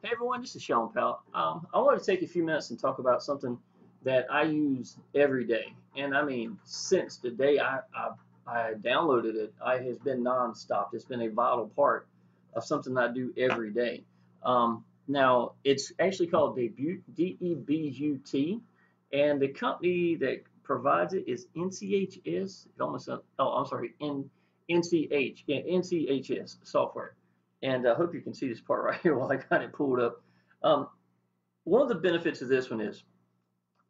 Hey everyone, this is Sean Powell. I want to take a few minutes and talk about something that I use every day, and I mean since the day I downloaded it, I has been nonstop. It's been a vital part of something I do every day. Now it's actually called Debut, Debut, and the company that provides it is NCHS. It almost I'm sorry, NCH, yeah, NCHS software. And I hope you can see this part right here while I got it pulled up. Um, One of the benefits of this one is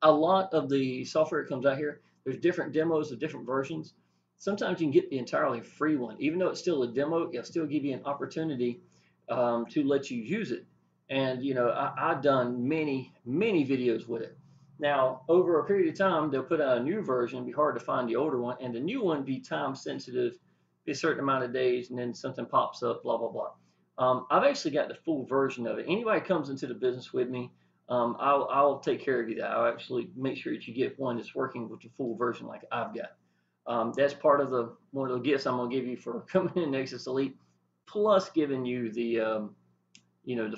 a lot of the software that comes out here, there's different demos of different versions. Sometimes you can get the entirely free one. Even though it's still a demo, it'll still give you an opportunity to let you use it. And, I've done many videos with it. Now, over a period of time, they'll put out a new version. It'll be hard to find the older one. And the new one be time sensitive, be a certain amount of days, and then something pops up, blah, blah, blah. I've actually got the full version of it. Anybody comes into the business with me, I'll take care of you. That I'll actually make sure that you get one that's working with the full version like I've got. That's part of the one of the gifts I'm gonna give you for coming in Exitus Elite, plus giving you the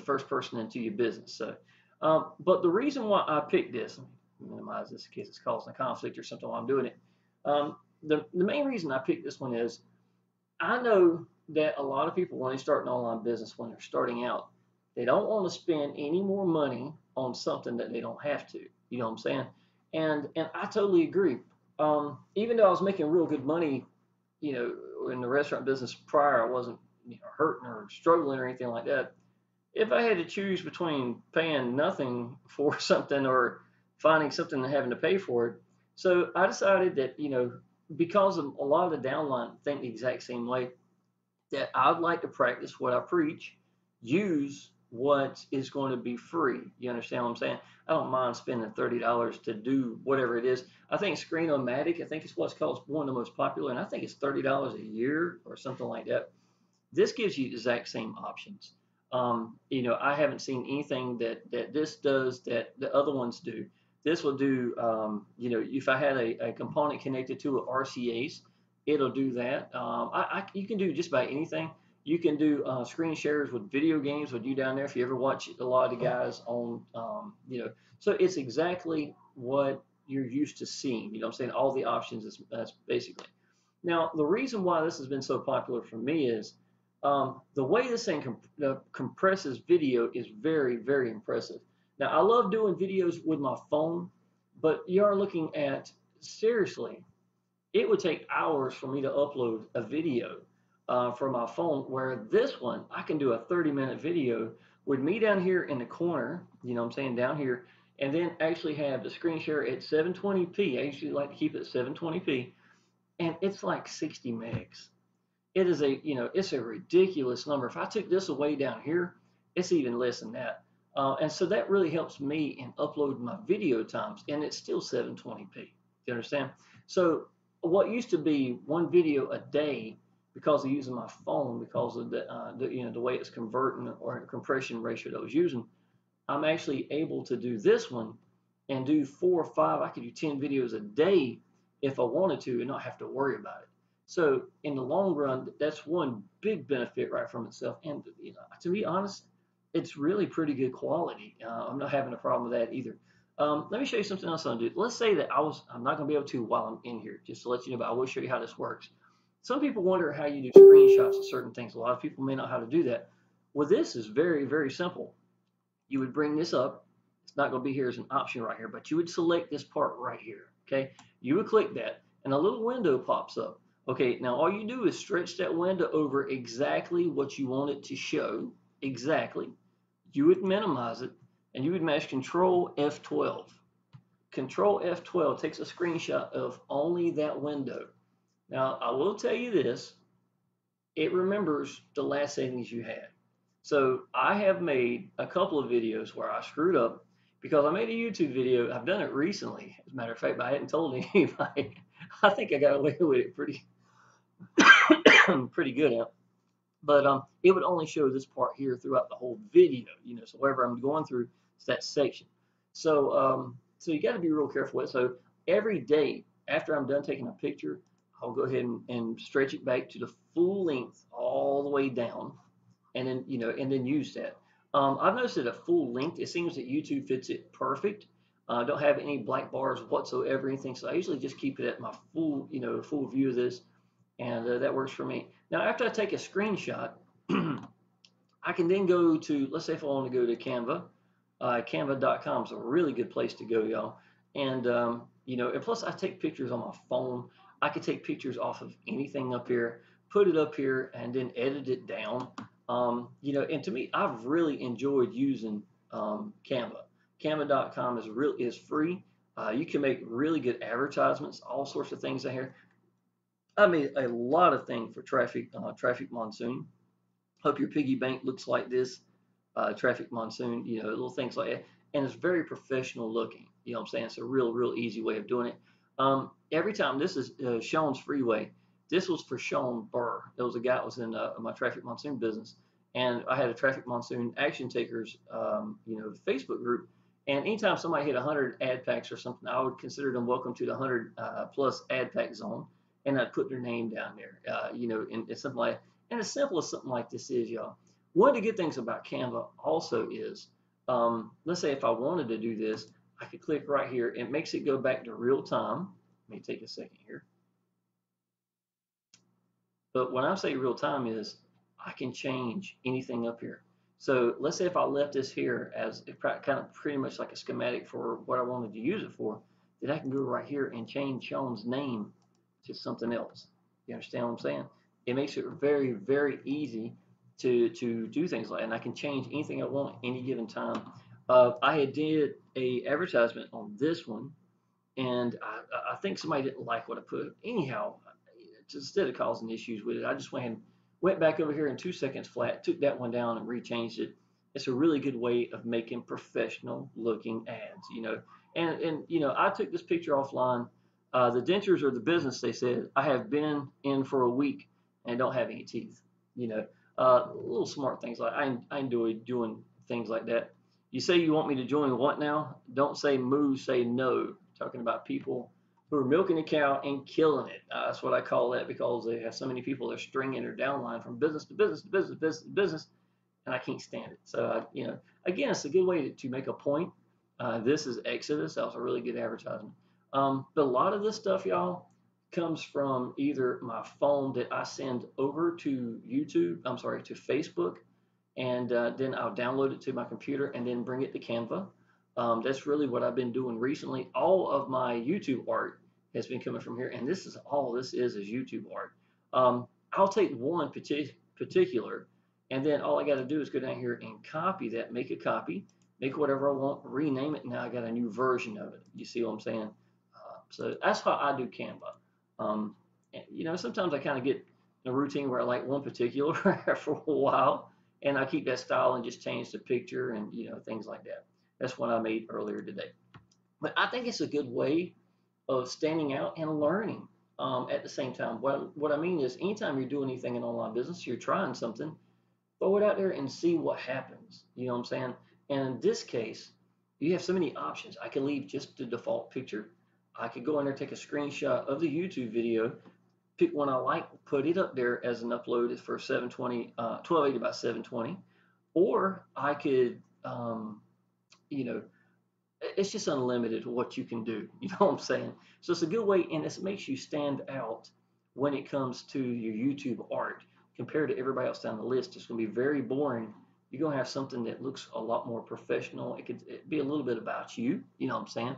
first person into your business. So, but the reason why I picked this, let me minimize this in case it's causing a conflict or something while I'm doing it. The main reason I picked this one is I know that a lot of people when they start an online business when they're starting out, they don't want to spend any more money on something that they don't have to. You know what I'm saying? And I totally agree. Even though I was making real good money, in the restaurant business prior, I wasn't hurting or struggling or anything like that. If I had to choose between paying nothing for something or finding something and having to pay for it, so I decided that because of a lot of the downline think the exact same way, that I'd like to practice what I preach, use what is going to be free. You understand what I'm saying? I don't mind spending $30 to do whatever it is. I think Screen-O-Matic, I think it's what's called one of the most popular, and I think it's $30 a year or something like that. This gives you the exact same options. I haven't seen anything that this does that the other ones do. This will do, if I had a component connected to it, RCAs, it'll do that. You can do just about anything. You can do screen shares with video games with you down there if you ever watch a lot of the guys on, so it's exactly what you're used to seeing. You know what I'm saying? All the options is that's basically. Now, the reason why this has been so popular for me is the way this thing compresses video is very, very impressive. Now, I love doing videos with my phone, but you are looking at, seriously, it would take hours for me to upload a video from my phone, where this one, I can do a 30-minute video with me down here in the corner, you know what I'm saying, down here, and then actually have the screen share at 720p. I usually like to keep it at 720p, and it's like 60 megs. It's a ridiculous number. If I took this away down here, it's even less than that. And so that really helps me in uploading my video times, and it's still 720p. You understand? So what used to be one video a day because of using my phone, because of the way it's converting or compression ratio that I was using, I'm actually able to do this one and do 4 or 5. I could do 10 videos a day if I wanted to and not have to worry about it. So in the long run, that's one big benefit right from itself. And to be honest, it's really pretty good quality. I'm not having a problem with that either. Let me show you something else I'm gonna do. Let's say that I'm not gonna be able to while I'm in here, just to let you know, but I will show you how this works. Some people wonder how you do screenshots of certain things. A lot of people may not know how to do that. Well, this is very, very simple. You would bring this up. It's not going to be here as an option right here, but you would select this part right here. Okay, you would click that, and a little window pops up. Okay, now all you do is stretch that window over exactly what you want it to show. Exactly. You would minimize it, and you would mash Control F12. Control F12 takes a screenshot of only that window. Now, I will tell you this, it remembers the last settings you had. So I have made a couple of videos where I screwed up because I made a YouTube video. I've done it recently, as a matter of fact, but I hadn't told anybody. I think I got away with it pretty good at. But it would only show this part here throughout the whole video, so wherever I'm going through, it's that section. So you got to be real careful with it. So every day after I'm done taking a picture, I'll go ahead and stretch it back to the full length all the way down, and then and then use that. I've noticed that at full length, it seems that YouTube fits it perfect. Don't have any black bars whatsoever, anything. So I usually just keep it at my full, full view of this, and that works for me. Now, after I take a screenshot, I can then go to, let's say if I want to go to Canva, Canva.com is a really good place to go, y'all. And, and plus I take pictures on my phone. I could take pictures off of anything up here, put it up here, and then edit it down. And to me, I've really enjoyed using Canva. Canva.com is free. You can make really good advertisements, all sorts of things in here. I made a lot of things for Traffic Monsoon. Hope your piggy bank looks like this. Traffic Monsoon, little things like that. And it's very professional looking. You know what I'm saying? It's a real easy way of doing it. Every time, this is Sean's Freeway. This was for Sean Burr. There was a guy that was in my Traffic Monsoon business. And I had a Traffic Monsoon Action Takers, Facebook group. And anytime somebody hit 100 ad packs or something, I would consider them welcome to the 100 plus ad pack zone. And I'd put their name down there, and it's something like, and as simple as something like this is, y'all. One of the good things about Canva also is, let's say if I wanted to do this, I could click right here. It makes it go back to real time. Let me take a second here. But when I say real time is, I can change anything up here. So let's say if I left this here as kind of pretty much like a schematic for what I wanted to use it for, then I can go right here and change Sean's name to something else. You understand what I'm saying? It makes it very easy to do things like that. And I can change anything I want at any given time. I had did a advertisement on this one, and I think somebody didn't like what I put. Anyhow, instead of causing issues with it, I just went back over here in 2 seconds flat, took that one down and rechanged it. It's a really good way of making professional looking ads, And I took this picture offline. The dentures or the business, they said, I have been in for a week and don't have any teeth. Little smart things like I enjoy doing things like that. You say you want me to join what now? Don't say moo, say no. Talking about people who are milking a cow and killing it. That's what I call that, because they have so many people that are stringing their downline from business to business to business to business to business, and I can't stand it. So, again, it's a good way to make a point. This is Exitus. That was a really good advertisement. But a lot of this stuff, y'all, comes from either my phone that I send over to to Facebook, and then I'll download it to my computer and then bring it to Canva. That's really what I've been doing recently. All of my YouTube art has been coming from here, and this is all this is YouTube art. I'll take one particular, and then all I got to do is go down here and copy that, make a copy, make whatever I want, rename it. Now I got a new version of it. You see what I'm saying? So that's how I do Canva. Sometimes I kind of get in a routine where I like one particular for a while, and I keep that style and just change the picture and things like that. That's what I made earlier today. But I think it's a good way of standing out and learning at the same time. What I mean is, anytime you're doing anything in online business, you're trying something, throw it out there and see what happens. You know what I'm saying? And in this case, you have so many options. I can leave just the default picture. I could go in there, take a screenshot of the YouTube video, pick one I like, put it up there as an upload. It's for 1280 by 720. Or I could, it's just unlimited what you can do. You know what I'm saying? So it's a good way, and it makes you stand out when it comes to your YouTube art compared to everybody else down the list. It's going to be very boring. You're going to have something that looks a lot more professional. It could be a little bit about you. You know what I'm saying?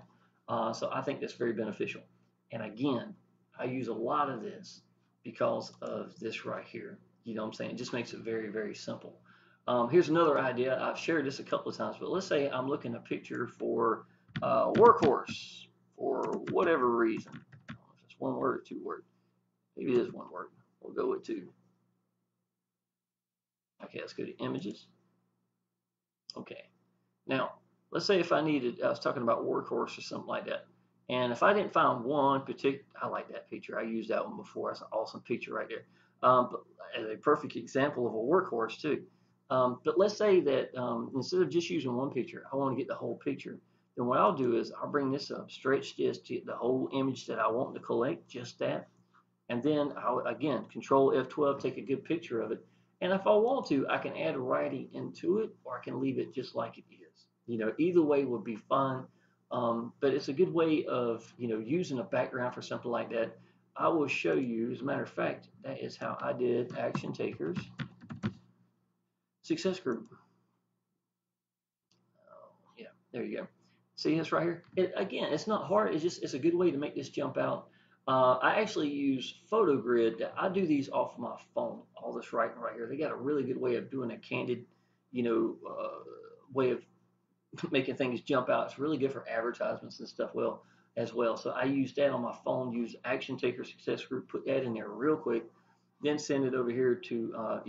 So I think that's very beneficial. And again, I use a lot of this because of this right here. You know what I'm saying? It just makes it very simple. Here's another idea. I've shared this a couple of times, but let's say I'm looking at a picture for workhorse for whatever reason. I don't know if it's one word or two words. Maybe it is one word. We'll go with two. Okay, let's go to images. Okay. Now, let's say if I was talking about workhorse or something like that. And if I didn't find one particular, I like that picture. I used that one before. That's an awesome picture right there. But a perfect example of a workhorse too. But let's say that instead of just using one picture, I want to get the whole picture. Then what I'll do is I'll bring this up, stretch this to get the whole image that I want to collect, just that. And then I'll, again, Control F12, take a good picture of it. And if I want to, I can add writing into it, or I can leave it just like it is. Either way would be fine. But it's a good way of, using a background for something like that. I will show you, as a matter of fact, that is how I did Action Takers Success Group. Yeah, there you go. See this right here? Again, it's not hard. It's a good way to make this jump out. I actually use PhotoGrid. I do these off my phone. All this writing right here. They got a really good way of doing a candid, way of making things jump out. It's really good for advertisements and stuff as well. So I use that on my phone. Use Action Taker Success Group. Put that in there real quick. Then send it over here to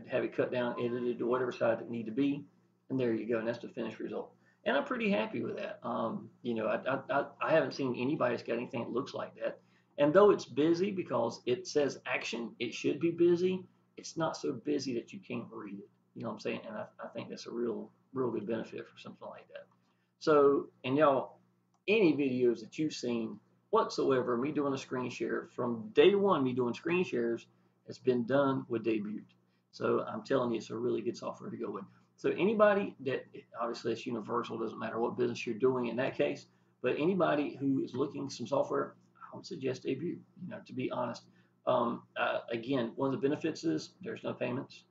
have it cut down, edited to whatever side it need to be, and there you go. And that's the finished result. And I'm pretty happy with that. I haven't seen anybody that's got anything that looks like that. And though it's busy because it says action, it should be busy. It's not so busy that you can't read it. You know what I'm saying? And I think that's a real good benefit for something like that. So, and y'all, any videos that you've seen whatsoever, me doing a screen share from day one, me doing screen shares has been done with Debut. So I'm telling you, it's a really good software to go with. So anybody that, obviously it's universal, doesn't matter what business you're doing in that case, but anybody who is looking some software, I would suggest Debut, to be honest. Again, one of the benefits is there's no payments.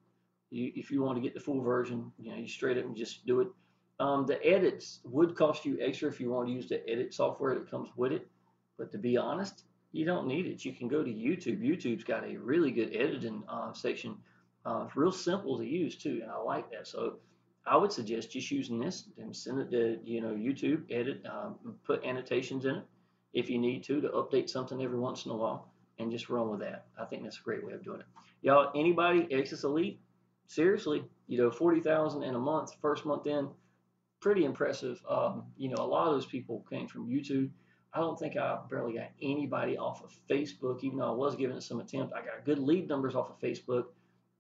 If you want to get the full version, you straight up and just do it. The edits would cost you extra if you want to use the edit software that comes with it. But to be honest, you don't need it. You can go to YouTube. YouTube's got a really good editing section. It's real simple to use too, and I like that. So I would suggest just using this and send it to YouTube, edit, put annotations in it if you need to update something every once in a while, and just run with that. I think that's a great way of doing it. Y'all, anybody Exitus Elite? Seriously, 40,000 in a month, first month in, pretty impressive. A lot of those people came from YouTube. I don't think I barely got anybody off of Facebook, even though I was giving it some attempt. I got good lead numbers off of Facebook.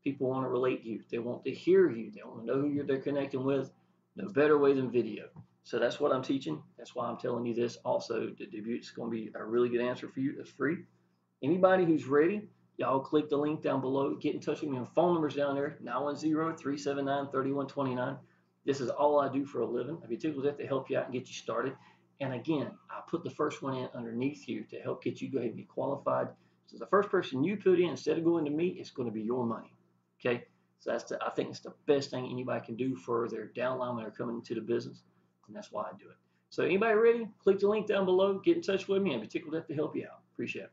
People want to relate to you. They want to hear you. They want to know who they're connecting with. No better way than video. So that's what I'm teaching. That's why I'm telling you this. Also, the Debute's going to be a really good answer for you. It's free. Anybody who's ready, y'all click the link down below. Get in touch with me. My phone number's down there, 910-379-3129. This is all I do for a living. I'd be tickled to help you out and get you started. And again, I put the first one in underneath you to help get you go ahead and be qualified. So the first person you put in, instead of going to me, it's going to be your money. Okay? So I think it's the best thing anybody can do for their downline when they're coming into the business. And that's why I do it. So anybody ready? Click the link down below. Get in touch with me. I'd be tickled to help you out. Appreciate it.